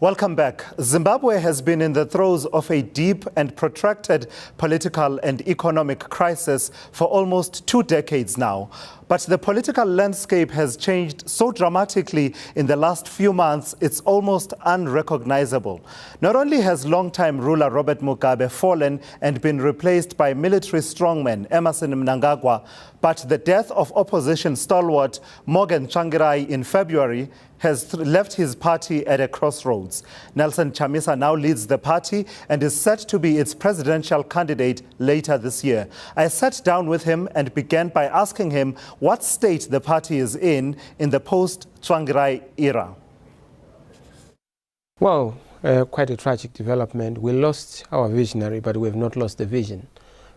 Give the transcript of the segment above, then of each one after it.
Welcome back. Zimbabwe has been in the throes of a deep and protracted political and economic crisis for almost 2 decades now. But the political landscape has changed so dramatically in the last few months, it's almost unrecognizable. Not only has longtime ruler Robert Mugabe fallen and been replaced by military strongman Emmerson Mnangagwa, but the death of opposition stalwart Morgan Tsvangirai in February has left his party at a crossroads. Nelson Chamisa now leads the party and is set to be its presidential candidate later this year. I sat down with him and began by asking him what state the party is in the post-Tsvangirai era. Well, quite a tragic development. We lost our visionary, but we have not lost the vision.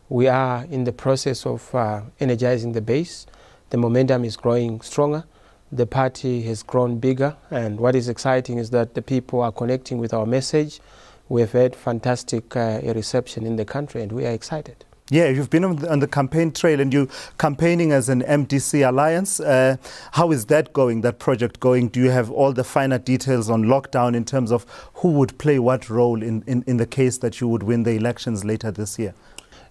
We are in the process of energizing the base. The momentum is growing stronger. The party has grown bigger, and what is exciting is that the people are connecting with our message. We have had fantastic reception in the country, and we are excited. Yeah, you've been on the campaign trail and you're campaigning as an MDC alliance. How is that going, that project going? Do you have all the finer details on lockdown in terms of who would play what role in the case that you would win the elections later this year?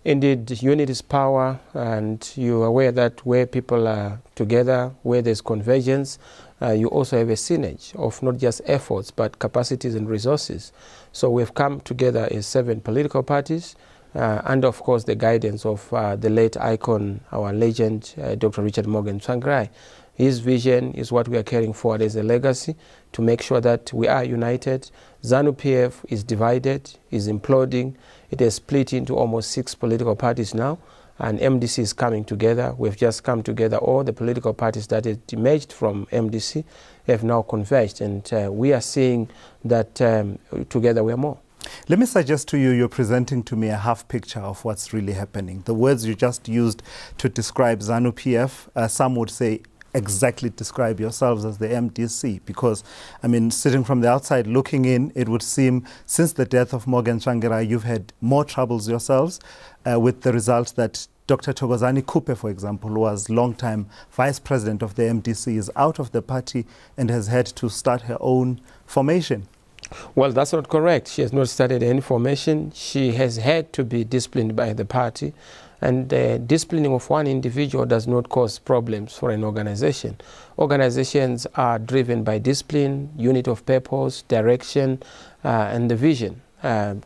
Indeed, unity is power, and you're aware that where people are together, where there's convergence, you also have a synergy of not just efforts, but capacities and resources. So we've come together as 7 political parties, and of course the guidance of the late icon, our legend, Dr. Richard Morgan Tsvangirai. His vision is what we are carrying forward as a legacy to make sure that we are united. ZANU-PF is divided, is imploding. It has split into almost 6 political parties now, and MDC is coming together. We've just come together. All the political parties that had emerged from MDC have now converged, and we are seeing that together we are more. Let me suggest to you, you're presenting to me a half picture of what's really happening. The words you just used to describe ZANU-PF, some would say exactly describe yourselves as the MDC, because, I mean, sitting from the outside looking in, it would seem since the death of Morgan Tsvangirai, you've had more troubles yourselves, with the result that Dr. Thokozani Kupe, for example, who was long-time vice president of the MDC, is out of the party and has had to start her own formation. Well, that's not correct. She has not started any formation. She has had to be disciplined by the party. And disciplining of one individual does not cause problems for an organization. Organizations are driven by discipline, unit of purpose, direction, and the vision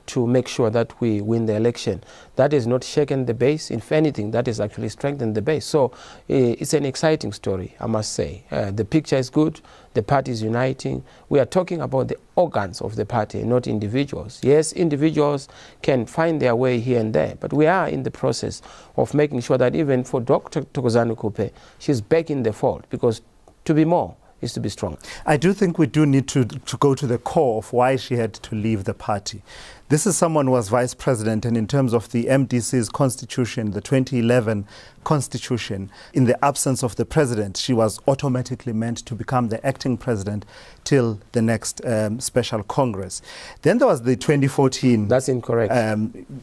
to make sure that we win the election. That has not shaken the base. If anything, that has actually strengthened the base. So it's an exciting story, I must say. The picture is good. The party is uniting. We are talking about the organs of the party, not individuals. Yes, individuals can find their way here and there, but we are in the process of making sure that even for Dr. Thokozani Kupe, she's back in the fold, because to be more is to be strong. I do think we do need to go to the core of why she had to leave the party. This is someone who was vice president, and in terms of the MDC's constitution, the 2011 constitution, in the absence of the president, she was automatically meant to become the acting president till the next special Congress. Then there was the 2014... That's incorrect.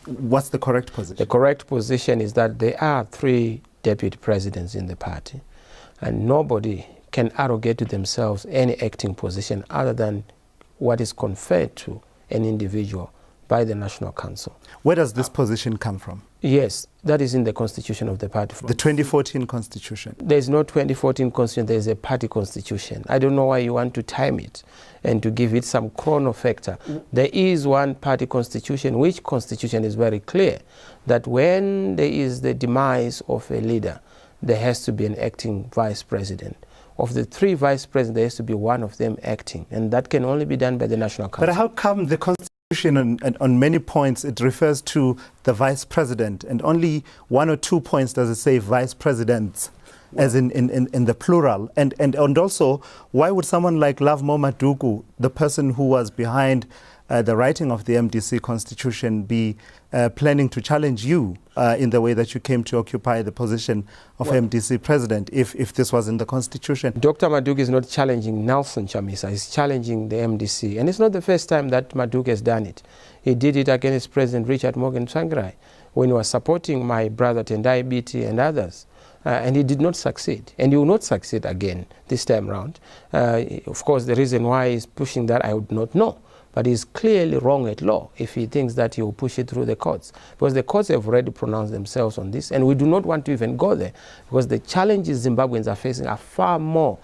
What's the correct position? The correct position is that there are 3 deputy presidents in the party, and nobody can arrogate to themselves any acting position other than what is conferred to an individual by the National Council. Where does this position come from? Yes, that is in the constitution of the party. The 2014 constitution? There is no 2014 constitution, there is a party constitution. I don't know why you want to time it and to give it some chrono factor. There is one party constitution, which constitution is very clear that when there is the demise of a leader, there has to be an acting vice president. Of the 3 vice presidents, there has to be one of them acting, and that can only be done by the National Council. But how come the Constitution on many points it refers to the vice president, and only 1 or 2 points does it say vice presidents, as in the plural? And also, why would someone like Lovemore Maduku, the person who was behind the writing of the MDC Constitution, be planning to challenge you in the way that you came to occupy the position of MDC president, if this was in the Constitution? Dr. Maduku is not challenging Nelson Chamisa, he's challenging the MDC. And it's not the first time that Maduku has done it. He did it against President Richard Morgan Tsvangirai when he was supporting my brother Tendai Biti and others. And he did not succeed, and he will not succeed again this time round. Of course, the reason why he's pushing that I would not know. but he's clearly wrong at law if he thinks that he will push it through the courts, because the courts have already pronounced themselves on this, and we do not want to even go there, because the challenges Zimbabweans are facing are far more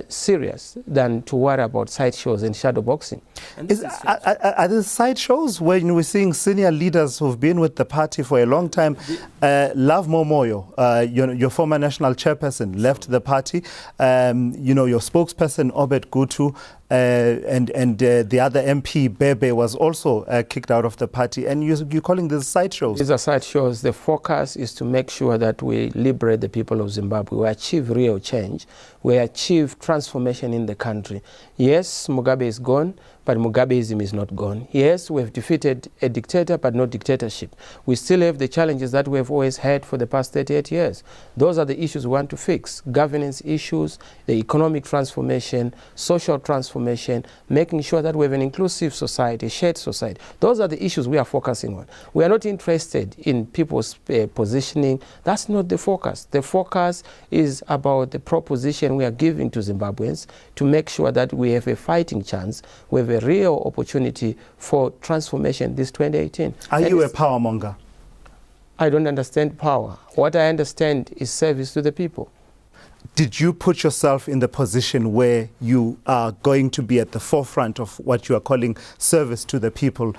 serious than to worry about sideshows and shadow boxing. And are there sideshows when we're seeing senior leaders who've been with the party for a long time? Love Momoyo, your former national chairperson, left the party. Your spokesperson Obed Gutu and the other MP Bebe was also kicked out of the party. And you're calling these sideshows? These are sideshows. The focus is to make sure that we liberate the people of Zimbabwe. We achieve real change. We achieve transformation in the country. Yes, Mugabe is gone, but Mugabeism is not gone. Yes, we have defeated a dictator, but not dictatorship. We still have the challenges that we have always had for the past 38 years. Those are the issues we want to fix. Governance issues, the economic transformation, social transformation, making sure that we have an inclusive society, shared society. Those are the issues we are focusing on. We are not interested in people's positioning. That's not the focus. The focus is about the proposition we are giving to Zimbabweans to make sure that we have a fighting chance, we have a real opportunity for transformation this 2018. Are you a power monger? I don't understand power. What I understand is service to the people. Did you put yourself in the position where you are going to be at the forefront of what you are calling service to the people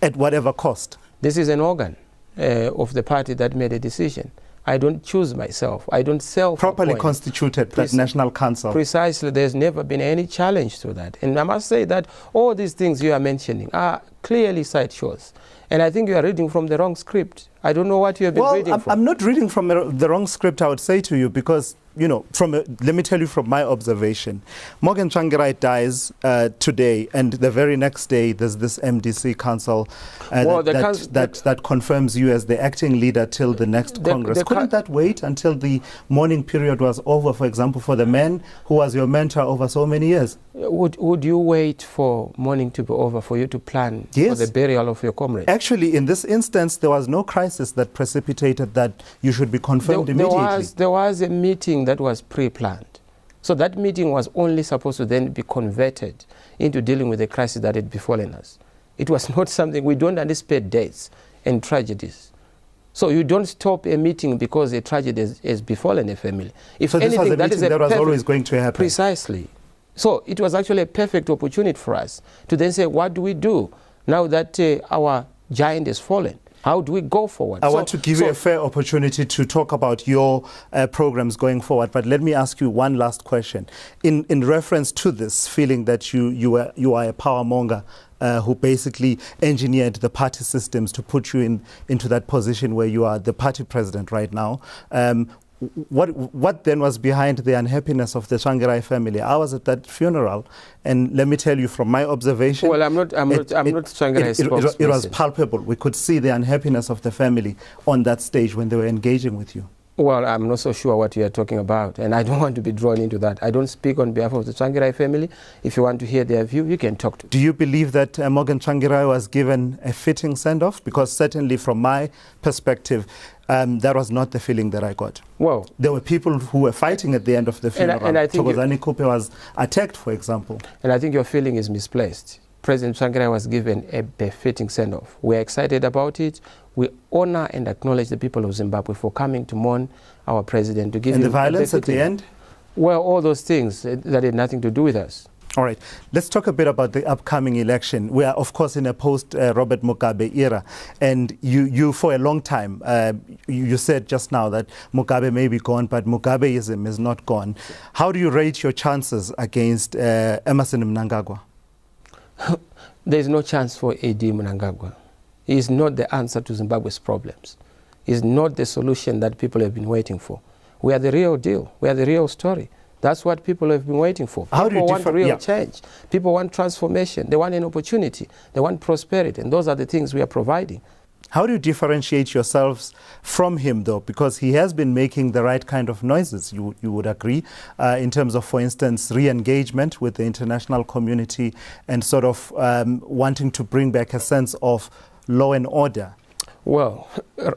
at whatever cost? This is an organ of the party that made a decision. I don't choose myself. I don't self-appoint. Properly constituted, that National Council. Precisely. There's never been any challenge to that. And I must say that all these things you are mentioning are clearly sideshows. And I think you are reading from the wrong script. I don't know what you have been reading from. I'm not reading from the wrong script, I would say to you, because, let me tell you from my observation. Morgan Tsvangirai dies today, and the very next day there's this MDC council that confirms you as the acting leader till the next Congress. Couldn't that wait until the mourning period was over, for example, for the man who was your mentor over so many years? Would you wait for mourning to be over for you to plan for the burial of your comrade? Actually, in this instance, there was no crisis that precipitated that you should be confirmed immediately. There was a meeting that was pre-planned. So that meeting was only supposed to then be converted into dealing with the crisis that had befallen us. It was not something, we don't anticipate deaths and tragedies. So you don't stop a meeting because a tragedy has befallen a family. So this was a meeting that was always going to happen? Precisely. So it was actually a perfect opportunity for us to then say, what do we do now that our giant has fallen? How do we go forward? I want to give you a fair opportunity to talk about your programs going forward, but let me ask you one last question. In reference to this feeling that you are a power monger who basically engineered the party systems to put you into that position where you are the party president right now, what then was behind the unhappiness of the Tsvangirai family? I was at that funeral, and let me tell you from my observation. Well, I'm not Tsvangirai's spokesperson. It was palpable. We could see the unhappiness of the family on that stage when they were engaging with you. Well, I'm not so sure what you are talking about, and I don't want to be drawn into that. I don't speak on behalf of the Tsvangirai family. If you want to hear their view, you can talk to them. Do you believe that Morgan Tsvangirai was given a fitting send-off? Because certainly from my perspective, that was not the feeling that I got. Well, there were people who were fighting at the end of the funeral. And I think Thokozani Kupe was attacked, for example. And I think your feeling is misplaced. President Tsvangirai was given a befitting send-off. We're excited about it. We honor and acknowledge the people of Zimbabwe for coming to mourn our president. To give and the violence at the end? Well, all those things that had nothing to do with us. All right. Let's talk a bit about the upcoming election. We are, of course, in a post-Robert Mugabe era. And you for a long time, you said just now that Mugabe may be gone, but Mugabeism is not gone. How do you rate your chances against Emmerson Mnangagwa? There is no chance for A.D. Mnangagwa. He is not the answer to Zimbabwe's problems. He is not the solution that people have been waiting for. We are the real deal. We are the real story. That's what people have been waiting for. People want real change. People want transformation. They want an opportunity. They want prosperity. And those are the things we are providing. How do you differentiate yourselves from him, though? Because he has been making the right kind of noises, you would agree, in terms of, for instance, re-engagement with the international community and sort of wanting to bring back a sense of law and order. Well,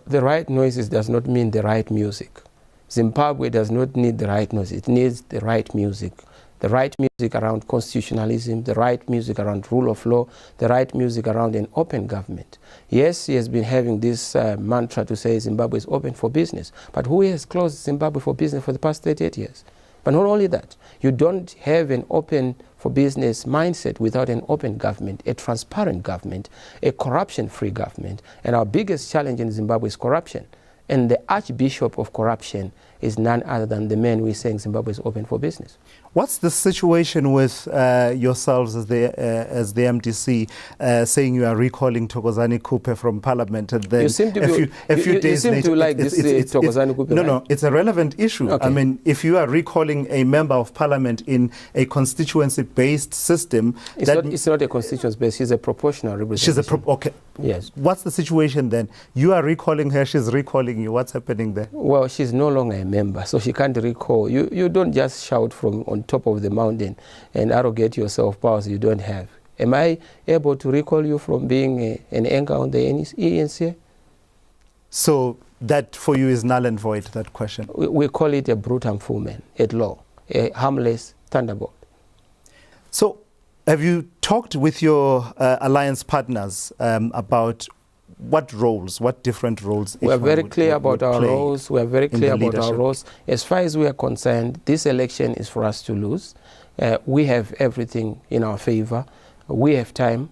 the right noises does not mean the right music. Zimbabwe does not need the right noise. It needs the right music. the right music around constitutionalism, the right music around rule of law, the right music around an open government. Yes, he has been having this mantra to say Zimbabwe is open for business, but who has closed Zimbabwe for business for the past 38 years? But not only that, you don't have an open for business mindset without an open government, a transparent government, a corruption-free government. And our biggest challenge in Zimbabwe is corruption. And the archbishop of corruption is none other than the man who is saying Zimbabwe is open for business. What's the situation with yourselves as the MDC saying you are recalling Thokozani Kupe from Parliament? And then you seem to like this Thokozani Kupe. No, right? no, it's a relevant issue. Okay. I mean, if you are recalling a member of Parliament in a constituency-based system... It's not a constituency-based, she's a proportional representation. Okay. Yes. What's the situation then? You are recalling her, she's recalling you. What's happening there? Well, she's no longer a member, so she can't recall. You don't just shout from on top of the mountain and arrogate yourself powers you don't have. Am I able to recall you from being an anchor on the ENC? So that for you is null and void, that question? We call it a brutal foreman at law, a harmless thunderbolt. So have you talked with your alliance partners about what different roles? We are very clear about our roles. We are very clear about our roles. As far as we are concerned, this election is for us to lose. We have everything in our favor. We have time.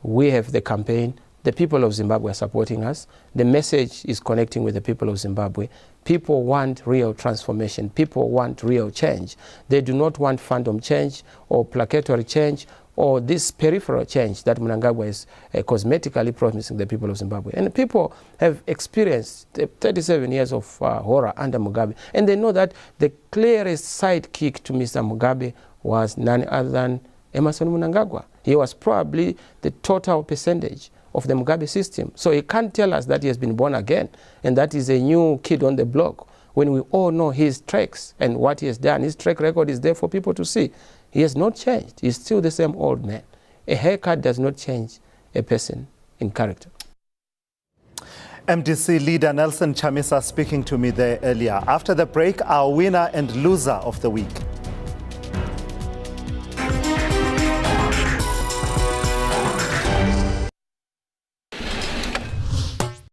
We have the campaign. The people of Zimbabwe are supporting us. The message is connecting with the people of Zimbabwe. People want real transformation. People want real change. They do not want phantom change or placatory change or this peripheral change that Mnangagwa is cosmetically promising the people of Zimbabwe. And people have experienced 37 years of horror under Mugabe, and they know that the clearest sidekick to Mr. Mugabe was none other than Emmerson Mnangagwa. He was probably the total percentage of the Mugabe system. So he can't tell us that he has been born again and that is a new kid on the block when we all know his tracks and what he has done. His track record is there for people to see. He has not changed. He's still the same old man. A haircut does not change a person in character. MDC leader Nelson Chamisa speaking to me there earlier. After the break, our winner and loser of the week.